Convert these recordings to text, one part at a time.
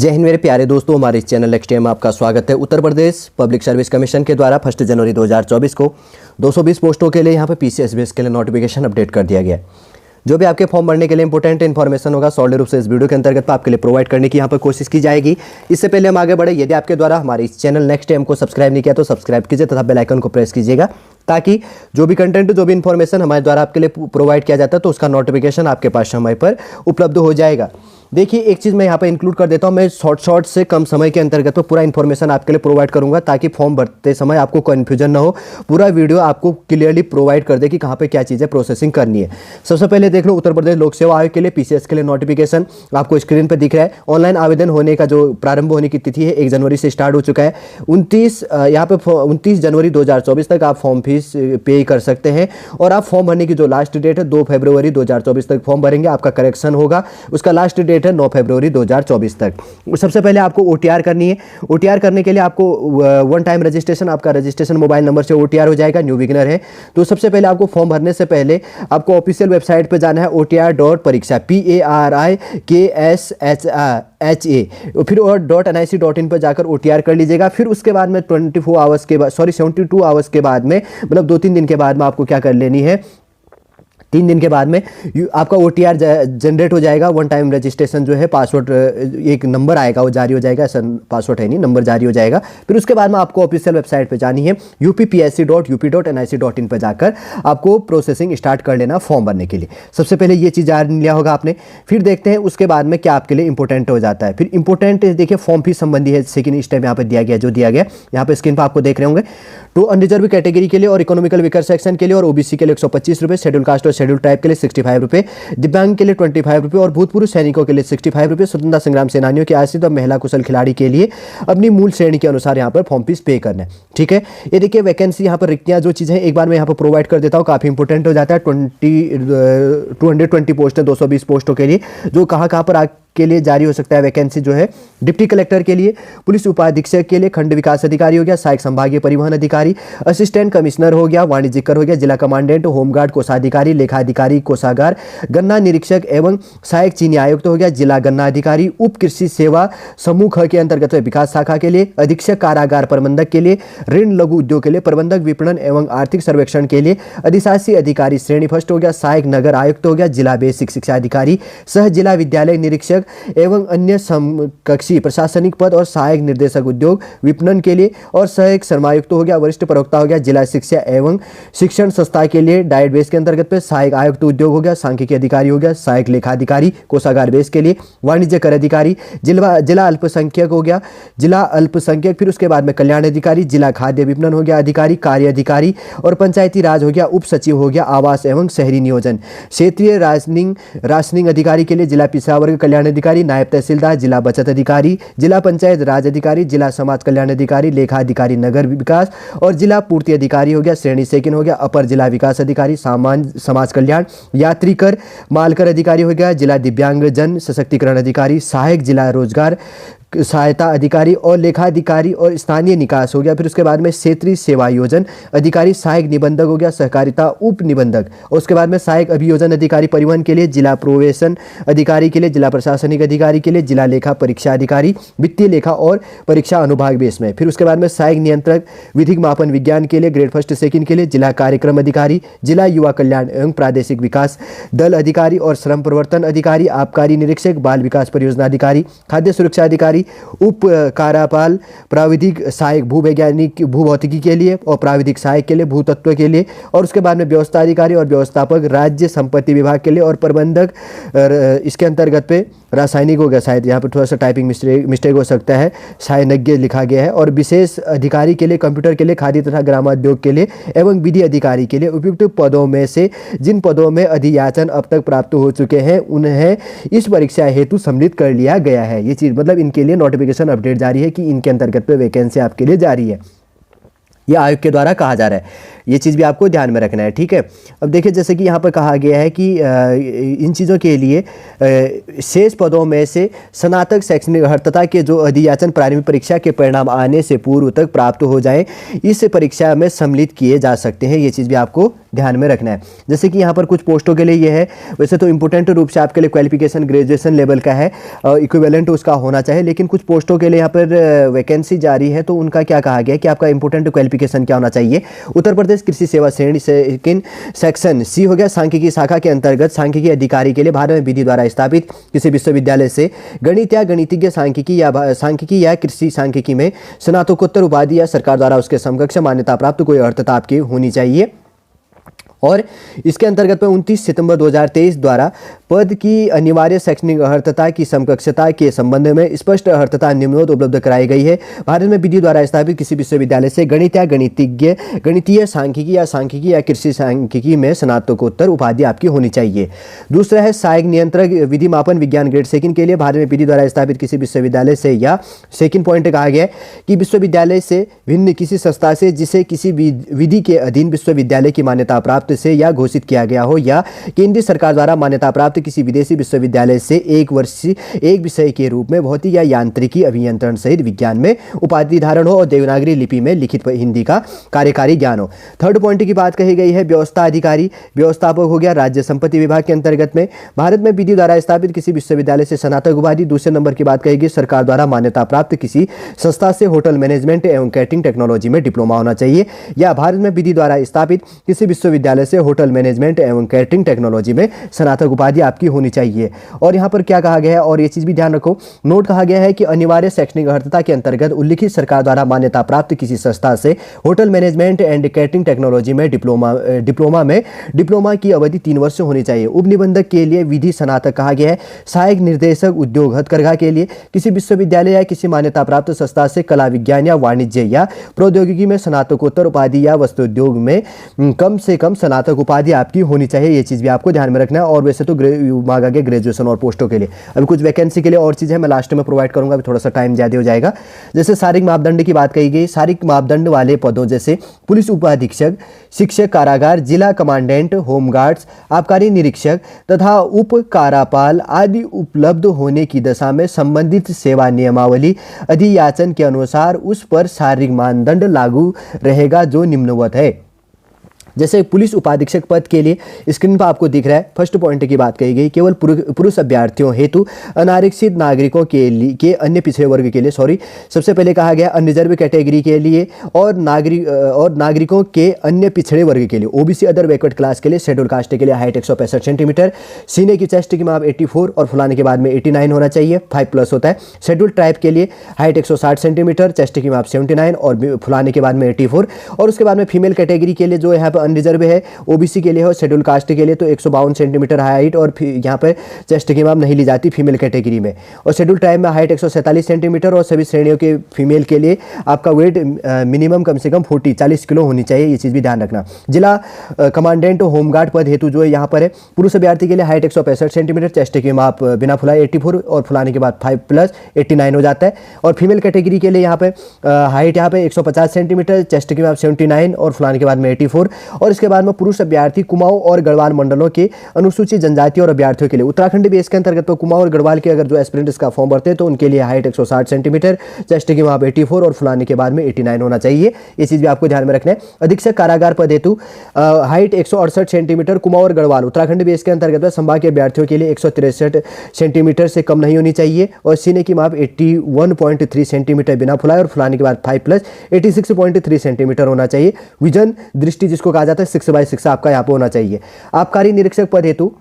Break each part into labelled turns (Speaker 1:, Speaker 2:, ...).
Speaker 1: जय हिंद मेरे प्यारे दोस्तों, हमारे इस चैनल नेक्स्ट टाइम में आपका स्वागत है। Uttar Pradesh public service commission के द्वारा 1 जनवरी 2024 को 220 पोस्टों के लिए यहाँ पे PCSBS के लिए नोटिफिकेशन अपडेट कर दिया गया है। जो भी आपके फॉर्म भरने के लिए इंपॉर्टेंट इन्फॉर्मेशन होगा सॉलिड रूप से इस वीडियो के अंतर्गत आपके लिए प्रोवाइड करने की यहाँ पर कोशिश की जाएगी। इससे पहले हम आगे बढ़े, यदि आपके द्वारा हमारे इस चैनल नेक्स्ट टाइम को सब्सक्राइब नहीं किया तो सब्सक्राइब कीजिए तथा बेल आइकन को प्रेस कीजिएगा, ताकि जो भी कंटेंट जो भी इन्फॉर्मेशन हमारे द्वारा आपके लिए प्रोवाइड किया जाता है तो उसका नोटिफिकेशन आपके पास समय पर उपलब्ध हो जाएगा। देखिए, एक चीज़ मैं यहाँ पे इंक्लूड कर देता हूँ, मैं शॉर्ट से कम समय के अंतर्गत तो पूरा इन्फॉर्मेशन आपके लिए प्रोवाइड करूँगा, ताकि फॉर्म भरते समय आपको कन्फ्यूजन ना हो। पूरा वीडियो आपको क्लियरली प्रोवाइड कर दे कि कहाँ पे क्या चीज़ें प्रोसेसिंग करनी है। सबसे पहले देख लो, उत्तर प्रदेश लोक सेवा आयोग के लिए PCS के लिए नोटिफिकेशन आपको स्क्रीन पर दिख रहा है। ऑनलाइन आवेदन होने का जो प्रारंभ होने की तिथि है 1 जनवरी से स्टार्ट हो चुका है। 29 जनवरी 2024 तक आप फॉर्म फीस पे कर सकते हैं, और आप फॉर्म भरने की जो लास्ट डेट है 2 फरवरी 2024 तक फॉर्म भरेंगे। आपका करेक्शन होगा, उसका लास्ट डेट है 9 फरवरी 2024 तक। सबसे पहले आपको OTR करनी है। OTR करने के लिए आपको वन टाइम रजिस्ट्रेशन, आपका रजिस्ट्रेशन मोबाइल नंबर से OTR हो जाएगा। न्यू बिगिनर है तो सबसे पहले आपको फॉर्म भरने से पहले आपको ऑफिशियल वेबसाइट पे जाना है, OTR.परीक्षा PARIKSHA, फिर और .nic.in पर जाकर OTR कर लीजिएगा। फिर उसके बाद में 72 आवर्स के बाद में, मतलब 2-3 दिन के बाद में आपको क्या कर लेनी है, 3 दिन के बाद में आपका OTR जनरेट हो जाएगा। वन टाइम रजिस्ट्रेशन जो है, पासवर्ड एक नंबर आएगा वो जारी हो जाएगा, ऐसा पासवर्ड है नहीं, नंबर जारी हो जाएगा। फिर उसके बाद में आपको ऑफिशियल वेबसाइट पे जानी है, UPPSC.up.nic.in पर जाकर आपको प्रोसेसिंग स्टार्ट कर लेना फॉर्म भरने के लिए। सबसे पहले ये चीज़ जान लिया होगा आपने। फिर देखते हैं उसके बाद में क्या आपके लिए इंपॉर्टेंट हो जाता है। फिर इंपॉर्टेंट देखिए, फॉर्म फीस संबंधी है, सेकंड स्टेप यहाँ पर दिया गया, जो दिया गया यहाँ पर स्क्रीन पर आपको देख रहे होंगे। तो अनरिजर्व कैटेगरी के लिए और इकोनॉमिकल वीकर सेक्शन के लिए और OBC के लिए 125 रुपये, शेड्यूल कास्ट और शेड्यूल ट्राइब के लिए 65 रुपये, दिव्यांग के लिए 25 रुपये और भूतपूर्व सैनिकों के लिए 65 रुपये, स्वतंत्रता संग्राम सेनानियों के आश्रित और महिला कुशल खिलाड़ी के लिए अपनी मूल श्रेणी के अनुसार यहाँ पर फॉर्म फीस पे करना है। ठीक है, ये देखिए वैकेंसी यहाँ पर रिक्तियाँ जो चीज़ें एक बार मैं यहाँ पर प्रोवाइड कर देता हूँ, काफ़ी इंपॉर्टेंट हो जाता है। 220 पोस्ट है 220 पोस्टों के लिए, जो कहाँ पर के लिए जारी हो सकता है वैकेंसी जो है। डिप्टी कलेक्टर के लिए, पुलिस उपाधीक्षक के लिए, खंड विकास अधिकारी हो गया, सहायक संभागीय परिवहन अधिकारी, असिस्टेंट कमिश्नर हो गया, वाणिज्यकर हो गया, जिला कमांडेंट, होमगार्ड कोषाधिकारी, लेखाधिकारी कोषागार, गन्ना निरीक्षक एवं सहायक चीनी आयुक्त हो गया, जिला गन्ना अधिकारी, उप कृषि सेवा समूह ख के अंतर्गत विकास शाखा के लिए, अधीक्षक कारागार प्रबंधक के लिए, ऋण लघु उद्योग के लिए, प्रबंधक विपणन एवं आर्थिक सर्वेक्षण के लिए, अधिशासी अधिकारी श्रेणी फर्स्ट हो गया, सहायक नगर आयुक्त हो गया, जिला बेसिक शिक्षा अधिकारी, सह जिला विद्यालय निरीक्षक एवं अन्य समकक्षी प्रशासनिक पद और सहायक निर्देशक उद्योग विपणन के लिए, और सहायक श्रमायुक्त हो गया, वरिष्ठ प्रवक्ता हो गया, जिला शिक्षा एवं शिक्षण संस्था के लिए डाइट बेस के अंतर्गत पे, सहायक आयुक्त उद्योग हो गया, सांख्यिकी अधिकारी हो गया, सहायक लेखाधिकारी कोषागार बेस के लिए, वाणिज्य कर अधिकारी, जिला अल्पसंख्यक हो गया, जिला अल्पसंख्यक, फिर उसके बाद में कल्याण अधिकारी, जिला खाद्य विपणन हो गया अधिकारी, कार्य अधिकारी और पंचायती राज हो गया, उप सचिव हो गया, आवास एवं शहरी नियोजन, क्षेत्रीय राशनिंग अधिकारी के लिए जिला पिछड़ा वर्ग कल्याण अधिकारी, नायब तहसीलदार, जिला बचत अधिकारी, जिला पंचायत राज अधिकारी, जिला समाज कल्याण अधिकारी, लेखा अधिकारी नगर विकास और जिला पूर्ति अधिकारी हो गया, श्रेणी सेकंड हो गया, अपर जिला विकास अधिकारी, समाज कल्याण, यात्री कर मालकर अधिकारी हो गया, जिला दिव्यांग जन सशक्तिकरण अधिकारी, सहायक जिला रोजगार सहायता अधिकारी और लेखाधिकारी और स्थानीय निकास हो गया। फिर उसके बाद में क्षेत्रीय सेवा योजन अधिकारी, सहायक निबंधक हो गया, सहकारिता उप निबंधक, और उसके बाद में सहायक अभियोजन अधिकारी परिवहन के लिए, जिला प्रोवेशन अधिकारी के लिए, जिला प्रशासनिक अधिकारी के लिए, जिला लेखा परीक्षा अधिकारी वित्तीय लेखा और परीक्षा अनुभाग बेस में। फिर उसके बाद में सहायक नियंत्रक विधिक मापन विज्ञान के लिए ग्रेड 1 सेकंड के लिए, जिला कार्यक्रम अधिकारी, जिला युवा कल्याण एवं प्रादेशिक विकास दल अधिकारी और श्रम प्रवर्तन अधिकारी, आबकारी निरीक्षक, बाल विकास परियोजना अधिकारी, खाद्य सुरक्षा अधिकारी, उप कार्यपाल, प्राविधिक सहायक भूवैज्ञानिक भूभौतिकी के लिए और प्राविधिक सहायक के लिए भूतत्व के लिए, और उसके बाद में व्यवस्था अधिकारी और व्यवस्थापक राज्य संपत्ति विभाग के लिए, और प्रबंधक इसके अंतर्गत पे रासायनिक हो गया, शायद यहाँ पर थोड़ा सा टाइपिंग मिस्टेक हो सकता है, सायनज्ञ लिखा गया है, और विशेष अधिकारी के लिए कंप्यूटर के लिए, खाद्य तथा ग्रामोद्योग के लिए एवं विधि अधिकारी के लिए। उपयुक्त पदों में से जिन पदों में अधियाचन अब तक प्राप्त हो चुके हैं उन्हें इस परीक्षा हेतु सम्मिलित कर लिया गया है। ये चीज़ मतलब इनके लिए नोटिफिकेशन अपडेट जारी है कि इनके अंतर्गत पे वैकेंसी आपके लिए जारी है, ये आयोग के द्वारा कहा जा रहा है। ये चीज़ भी आपको ध्यान में रखना है। ठीक है, अब देखिए जैसे कि यहाँ पर कहा गया है कि इन चीज़ों के लिए शेष पदों में से स्नातक शैक्षणिक अर्हता के जो अधियाचन प्रारंभिक परीक्षा के परिणाम आने से पूर्व तक प्राप्त हो जाएं, इस परीक्षा में सम्मिलित किए जा सकते हैं। ये चीज़ भी आपको ध्यान में रखना है। जैसे कि यहाँ पर कुछ पोस्टों के लिए ये है, वैसे तो इंपॉर्टेंट रूप से आपके लिए क्वालिफिकेशन ग्रेजुएशन लेवल का है, इक्विवेलेंट उसका होना चाहिए, लेकिन कुछ पोस्टों के लिए यहाँ पर वैकेंसी जारी है तो उनका क्या कहा गया है कि आपका इंपॉर्टेंट क्वालिफिकेशन क्या होना चाहिए। उत्तर प्रदेश कृषि सेवा श्रेणी सेकंड सेक्शन सी हो गया, सांख्यिकी शाखा के अंतर्गत सांख्यिकी अधिकारी के लिए भारत में विधि द्वारा स्थापित किसी विश्वविद्यालय से गणित या गणितज्ञ सांख्यिकी या कृषि सांख्यिकी में स्नातकोत्तर उपाधि या सरकार द्वारा उसके समकक्ष मान्यता प्राप्त कोई अर्हता आपकी होनी चाहिए। और इसके अंतर्गत में 29 सितंबर 2023 द्वारा पद की अनिवार्य शैक्षणिक अर्हता की समकक्षता के संबंध में स्पष्ट अर्हता निम्नवत उपलब्ध कराई गई है। भारत में विधि द्वारा स्थापित किसी विश्वविद्यालय से गणित या गणितीय सांख्यिकी या कृषि सांख्यिकी में स्नातकोत्तर उपाधि आपकी होनी चाहिए। दूसरा है सहायक नियंत्रक विधि मापन विज्ञान ग्रेड सेकंड के लिए भारत में विधि द्वारा स्थापित किसी विश्वविद्यालय से, या सेकंड पॉइंट कहा गया है कि विश्वविद्यालय से भिन्न किसी संस्था से जिसे किसी विधि के अधीन विश्वविद्यालय की मान्यता प्राप्त से या घोषित किया गया हो, या केंद्रीय सरकार द्वारा मान्यता प्राप्त किसी विदेशी विश्वविद्यालय से एक विषय के रूप में भौतिक या यांत्रिकी अभियंत्रण सहित विज्ञान में उपाधि धारण हो और देवनागरी लिपि में लिखित हिंदी का कार्यकारी ज्ञान हो। थर्ड पॉइंट की बात कही गई है व्यवस्था अधिकारी व्यवस्थापक हो गया राज्य संपत्ति विभाग के अंतर्गत में भारत में विधि द्वारा स्थापित किसी विश्वविद्यालय से स्नातक उपाधि। दूसरे नंबर की बात कहेगी सरकार द्वारा मान्यता प्राप्त किसी संस्था से होटल मैनेजमेंट एवं कैटरिंग टेक्नोलॉजी में डिप्लोमा होना चाहिए, या भारत में विधि द्वारा स्थापित किसी विश्वविद्यालय से होटल मैनेजमेंट एवं कैटरिंग टेक्नोलॉजी में स्नातक उपाधि आपकी होनी चाहिए। और यहाँ पर क्या कहा गया है, और ये चीज भी ध्यान रखो, नोट कहा गया है कि अनिवार्य शैक्षणिक अर्हता के अंतर्गत उल्लिखित सरकार द्वारा मान्यता प्राप्त किसी संस्था से hotel management and catering technology में डिप्लोमा की अवधि 3 वर्ष होनी चाहिए। उप निबंधक के लिए विधि स्नातक कहा गया है। सहायक निर्देशक उद्योग हथकरघा के लिए किसी विश्वविद्यालय या किसी मान्यता प्राप्त संस्था से कला विज्ञान या वाणिज्य या प्रौद्योगिकी में स्नातकोत्तर उपाधि या वस्त्र उद्योग में कम से कम स्नातक उपाधि आपकी होनी चाहिए। ये चीज भी आपको ध्यान में रखना है। और वैसे तो मांगा गया ग्रेजुएशन और पोस्टों के लिए। अभी कुछ वैकेंसी के लिए और चीजें मैं लास्ट में प्रोवाइड करूंगा, अभी थोड़ा सा टाइम ज्यादा हो जाएगा। जैसे शारीरिक मापदंड की बात कही गई, शारीरिक मापदंड वाले पदों जैसे पुलिस उपाधीक्षक, शिक्षक कारागार, जिला कमांडेंट, होमगार्ड्स, आबकारी निरीक्षक तथा उप कारापाल आदि उपलब्ध होने की दशा में संबंधित सेवा नियमावली अधियाचन के अनुसार उस पर शारीरिक मानदंड लागू रहेगा जो निम्नवत है। जैसे पुलिस उपाधीक्षक पद के लिए स्क्रीन पर आपको दिख रहा है, फर्स्ट पॉइंट की बात कही गई, केवल पुरुष अभ्यर्थियों हेतु अनारक्षित नागरिकों के अन्य पिछड़े वर्ग के लिए, सबसे पहले कहा गया अनरिजर्व कैटेगरी के लिए और नागरिकों के अन्य पिछड़े वर्ग के लिए, ओबीसी अदर बैकवर्ड क्लास के लिए, शेड्यूल कास्ट के लिए हाइट 165 सेंटीमीटर, सीने की चेस्ट की माप 84 और फुलाने के बाद में 89 होना चाहिए, 5+ होता है। शेड्यूल ट्राइब के लिए हाइट 160 सेंटीमीटर, चेस्ट की माप 79 और फुलाने के बाद में 84। और उसके बाद में फीमेल कैटेगरी के लिए जो यहाँ अनरिजर्व है, ओबीसी के लिए हो, शेड्यूल कास्ट के लिए तो 152 सेंटीमीटर हाइट और यहाँ पर चेस्ट की माप नहीं ली जाती फीमेल कैटेगरी में। और शेड्यूल ट्राइब में हाइट 147 सेंटीमीटर और सभी श्रेणियों के फीमेल के लिए आपका वेट मिनिमम कम से कम 40 किलो होनी चाहिए। ये चीज़ भी ध्यान रखना। जिला कमांडेंट होमगार्ड पद हेतु जो है यहाँ पर है, पुरुष अभ्यर्थी के लिए हाइट 165 सेंटीमीटर, चेस्ट की माप बिना फुलाए 84 और फुलाने के बाद 5+ 89 हो जाता है। और फीमेल कैटेगरी के लिए यहाँ पे हाइट यहाँ पे 150 सेंटीमीटर, चेस्ट की माप 79 और फुलाने के बाद में 84। और इसके बाद में पुरुष अभ्यर्थी कुमाऊं और गढ़वाल मंडलों के अनुसूचित जनजाति और अभ्यर्थियों के लिए उत्तराखंड बेस के अंतर्गत तो कुमाऊं और गढ़वाल के अगर जो एस्पिरेंट्स का फॉर्म भरते हैं तो उनके लिए हाइट 160 सेंटीमीटर, चेस्ट की माप 84 और फुलाने के बाद में 89 होना चाहिए। ये चीज भी आपको ध्यान में रखना है। अधीक्षक कारागार पद हेतु हाइट 168 सेंटीमीटर, कुमाऊं और गढ़वाल उत्तराखंड बेस के अंतर्गत संभाग के अभ्यर्थियों के लिए 163 सेंटीमीटर से कम नहीं होनी चाहिए और सीने की माप 81.3 सेंटीमीटर बिना फुलाए और फुलाने के बाद 5+ 86.3 सेंटीमीटर होना चाहिए। विजन दृष्टि जिसको कहा जाता है 6/6 आपका यहाँ पे होना चाहिए। आबकारी निरीक्षक पद हेतु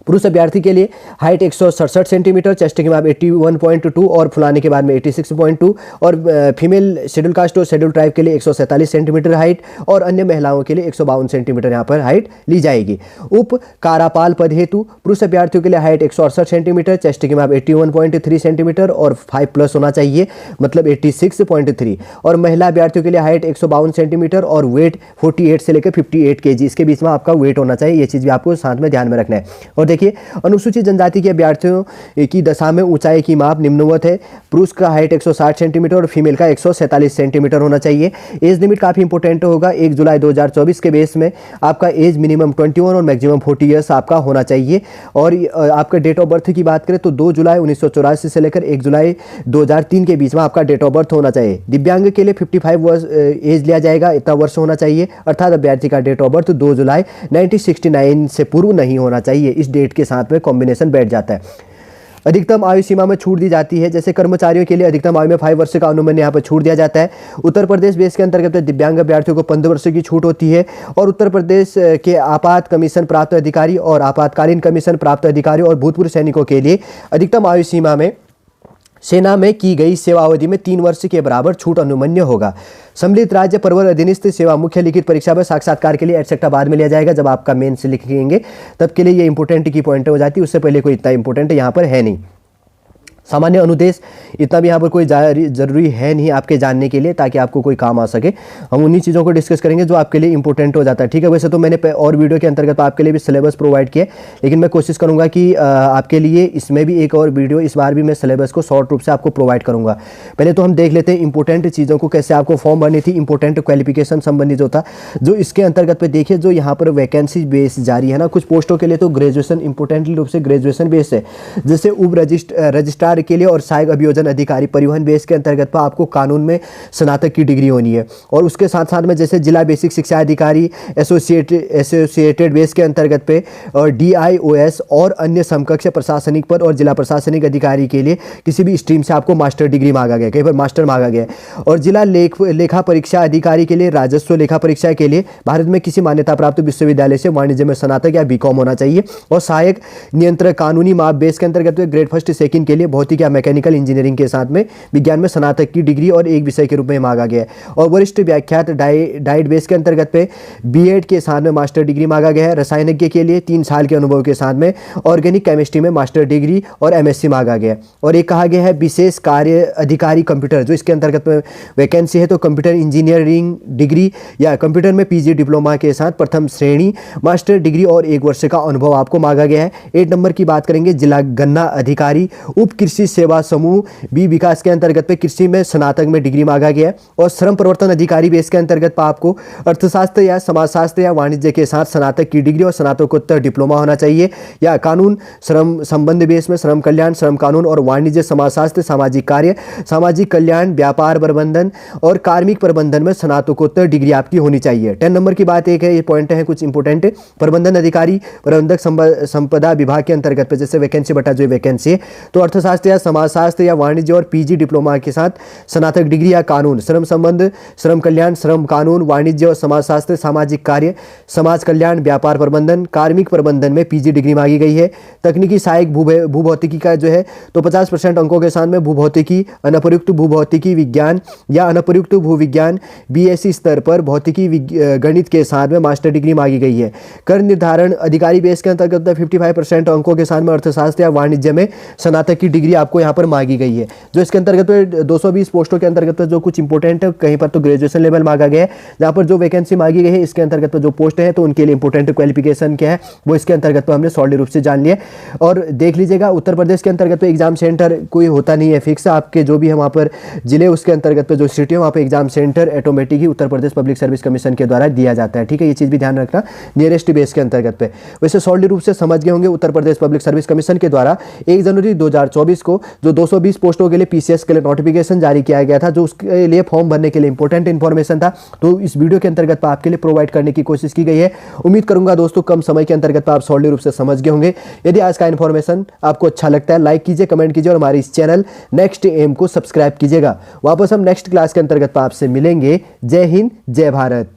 Speaker 1: पुरुष अभ्यर्थी के लिए हाइट 167 सेंटीमीटर, चेस्ट की माप 81.2 और फुलाने के बाद में 86.2 और फीमेल शेड्यूल कास्ट और शेड्यूल ट्राइब के लिए 147 सेंटीमीटर हाइट और अन्य महिलाओं के लिए 152 सेंटीमीटर यहाँ पर हाइट ली जाएगी। उप कारापाल पद हेतु पुरुष अभ्यर्थियों के लिए हाइट 168 सेंटीमीटर, चेस्ट की माप 81.3 सेंटीमीटर और 5+ होना चाहिए, मतलब 86.3। और महिला अभ्यर्थियों के लिए हाइट 152 सेंटीमीटर और वेट 48 से लेकर 58 kg इसके बीच में आपका वेट होना चाहिए। ये चीज़ भी आपको साथ में ध्यान में रखना है। और देखिए, अनुसूचित जनजाति के अभ्यर्थियों की दशा में ऊंचाई की माप निम्नवत है। पुरुष का हाइट 160 सेंटीमीटर और फीमेल का 147 सेंटीमीटर होना चाहिए। एज लिमिट काफ़ी इंपॉर्टेंट होगा। 1 जुलाई 2024 के बेस में आपका एज मिनिमम 21 और मैक्सिमम 40 ईयर्स आपका होना चाहिए। और आपका डेट ऑफ बर्थ की बात करें तो 2 जुलाई 1984 से लेकर 1 जुलाई 2003 के बीच में आपका डेट ऑफ बर्थ होना चाहिए। दिव्यांग के लिए 55 वर्ष एज लिया जाएगा, इतना वर्ष होना चाहिए। अर्थात अभ्यर्थी का डेट ऑफ बर्थ 2 जुलाई 1969 से पूर्व नहीं होना चाहिए। इस डेट के साथ में कॉम्बिनेशन बैठ जाता है। अधिकतम आयु सीमा में छूट दी जाती है। जैसे कर्मचारियों के लिए अधिकतम आयु में 5 वर्ष का अनुमन्य यहाँ पर छूट दिया जाता है। उत्तर प्रदेश बेस के अंतर्गत दिव्यांग अभ्यर्थियों को 15 वर्ष की छूट होती है। और उत्तर प्रदेश के आपात कमीशन प्राप्त अधिकारी और आपातकालीन कमीशन प्राप्त अधिकारी और भूतपूर्व सैनिकों के लिए अधिकतम आयु सीमा में सेना में की गई सेवावधि में 3 वर्ष के बराबर छूट अनुमन्य होगा। सम्मिलित राज्य परवर अधीनस्थ सेवा मुख्य लिखित परीक्षा में साक्षात्कार के लिए एटसेट्रा बाद में लिया जाएगा। जब आपका मेंस लिखेंगे तब के लिए ये इंपॉर्टेंट की पॉइंट हो जाती है। उससे पहले कोई इतना इंपॉर्टेंट यहाँ पर है नहीं। सामान्य अनुदेश इतना भी यहाँ पर कोई ज़रूरी है नहीं आपके जानने के लिए, ताकि आपको कोई काम आ सके। हम उन्हीं चीज़ों को डिस्कस करेंगे जो आपके लिए इंपॉर्टेंट हो जाता है। ठीक है, वैसे तो मैंने और वीडियो के अंतर्गत आपके लिए भी सिलेबस प्रोवाइड किया, लेकिन मैं कोशिश करूँगा कि आपके लिए इसमें भी एक और वीडियो, इस बार भी मैं सिलेबस को शॉर्ट रूप से आपको प्रोवाइड करूँगा। पहले तो हम देख लेते हैं इंपॉर्टेंट चीज़ों को, कैसे आपको फॉर्म भरनी थी, इंपॉर्टेंट क्वालिफिकेशन संबंधी जो था, जो इसके अंतर्गत पे देखिए जो यहाँ पर वैकेंसी बेस जारी है ना, कुछ पोस्टों के लिए तो ग्रेजुएशन इंपॉर्टेंटली रूप से ग्रेजुएशन बेस है। जैसे उप रजिस्ट्रार के लिए और सहायक अभियोजन अधिकारी परिवहन बेस के अंतर्गत पर आपको कानून में स्नातक की डिग्री होनी है। और उसके साथ साथ में जैसे जिला बेसिक शिक्षा अधिकारी एसोसिएटेड बेस के अंतर्गत पे और DIOS और अन्य समकक्ष प्रशासनिक पद और जिला प्रशासनिक अधिकारी के लिए किसी भी स्ट्रीम से आपको मास्टर डिग्री मांगा गया, कहीं पर मास्टर मांगा गया। और जिला लेखा परीक्षा अधिकारी के लिए राजस्व लेखा परीक्षा के लिए भारत में किसी मान्यता प्राप्त विश्वविद्यालय से वाणिज्य में स्नातक या BCom होना चाहिए। और सहायक नियंत्रक कानूनी माप बेस के अंतर्गत ग्रेड 1 सेकंड के लिए भौतिक या मैकेनिकल इंजीनियरिंग के साथ में विज्ञान में स्नातक की डिग्री और एक विषय के रूप में मांगा गया है। और वरिष्ठ व्याख्यात डाइट बेस के अंतर्गत पे B.Ed के साथ में मास्टर डिग्री मांगा गया है। रसायनज्ञ के लिए 3 साल के अनुभव के साथ में ऑर्गेनिक केमिस्ट्री में मास्टर डिग्री और MSc मांगा गया है। और एक कहा गया है विशेष कार्य अधिकारी कंप्यूटर, जो इसके अंतर्गत में वैकेंसी है तो कंप्यूटर इंजीनियरिंग डिग्री या कंप्यूटर में PG डिप्लोमा के साथ प्रथम श्रेणी मास्टर डिग्री और 1 वर्ष का अनुभव आपको मांगा गया है। 8 नंबर की बात करेंगे जिला गन्ना अधिकारी उप कृषि सेवा समूह B विकास के अंतर्गत पे कृषि में स्नातक में डिग्री मांगा गया है। और श्रम प्रवर्तन अधिकारी बेस के अंतर्गत पर आपको अर्थशास्त्र या समाजशास्त्र या वाणिज्य के साथ स्नातक की डिग्री और स्नातकोत्तर डिप्लोमा होना चाहिए। या कानून श्रम संबंध बेस में श्रम कल्याण, श्रम कानून और वाणिज्य समाजशास्त्र, सामाजिक कार्य, सामाजिक कल्याण, व्यापार प्रबंधन और कार्मिक प्रबंधन में स्नातकोत्तर डिग्री आपकी होनी चाहिए। 10 नंबर की बात एक है, ये पॉइंट है कुछ इंपोर्टेंट। प्रबंधन अधिकारी प्रबंधक संपदा विभाग के अंतर्गत पे जैसे वैकेंसी बटा जो वैकेंसी है तो अर्थशास्त्र या समाजशास्त्र या वाणिज्य और PG डिप्लोमा के साथ स्नातक डिग्री या कानून, श्रम संबंध, श्रम कल्याण, श्रम कानून, वाणिज्य और समाजशास्त्र, सामाजिक कार्य, समाज कल्याण, व्यापार प्रबंधन, कार्मिक प्रबंधन में PG डिग्री मांगी गई है। तकनीकी सहायक भूभौतिकी का जो है तो 50% अंकों के साथ में भूभौतिकी, अनप्रयुक्त भूभौतिकी विज्ञान या अनप्रयुक्त भूविज्ञान BSc स्तर पर भौतिकी गणित के साथ में मास्टर डिग्री मांगी गई है। कर निर्धारण अधिकारी बेस के अंतर्गत 55% अंकों के साथ में अर्थशास्त्र या वाणिज्य में स्नातक की डिग्री आपको यहाँ पर मांगी गई है। जो इसके अंतर्गत 220 पोस्टों के अंतर्गत जो कुछ इंपॉर्टेंट है, कहीं पर तो ग्रेजुएशन लेवल मांगा गया है। जहाँ पर जो वैकेंसी मांगी गई है इसके अंतर्गत जो पोस्ट है तो उनके लिए इंपॉर्टेंट क्वालिफिकेशन क्या है वो इसके अंतर्गत हमने सॉलिड रूप से जान लिया। और देख लीजिएगा उत्तर प्रदेश के अंतर्गत तो एग्जाम सेंटर कोई होता नहीं है फिक्स, आपके जो भी है वहाँ पर जिले उसके अंतर्गत जो सिटी है वहाँ पर एग्जाम सेंटर ऑटोमेटिक ही Uttar Pradesh public service commission के द्वारा दिया जाता है। ठीक है, ये चीज़ भी ध्यान रखना नियरेस्ट बेस के अंतर्गत पे। वैसे सॉलिड रूप से समझ गए होंगे Uttar Pradesh public service commission के द्वारा 1 जनवरी 2024 को जो 220 पोस्टों के लिए PCS के लिए नोटिफिकेशन जारी किया गया था, जो उसके लिए फॉर्म भरने के लिए इंपॉर्टेंट इन्फॉर्मेशन था, तो इस वीडियो के अंतर्गत आपके लिए प्रोवाइड करने की कोशिश की गई है। उम्मीद करूंगा दोस्तों कम समय के अंतर्गत आप सॉलिड रूप से समझ गए होंगे। यदि आज का इन्फॉर्मेशन आपको अच्छा लगता है लाइक कीजिए, कमेंट कीजिए और हमारे इस चैनल नेक्स्ट एम को सब्सक्राइब कीजिएगा। वापस हम नेक्स्ट क्लास के अंतर्गत आपसे मिलेंगे। जय हिंद, जय भारत।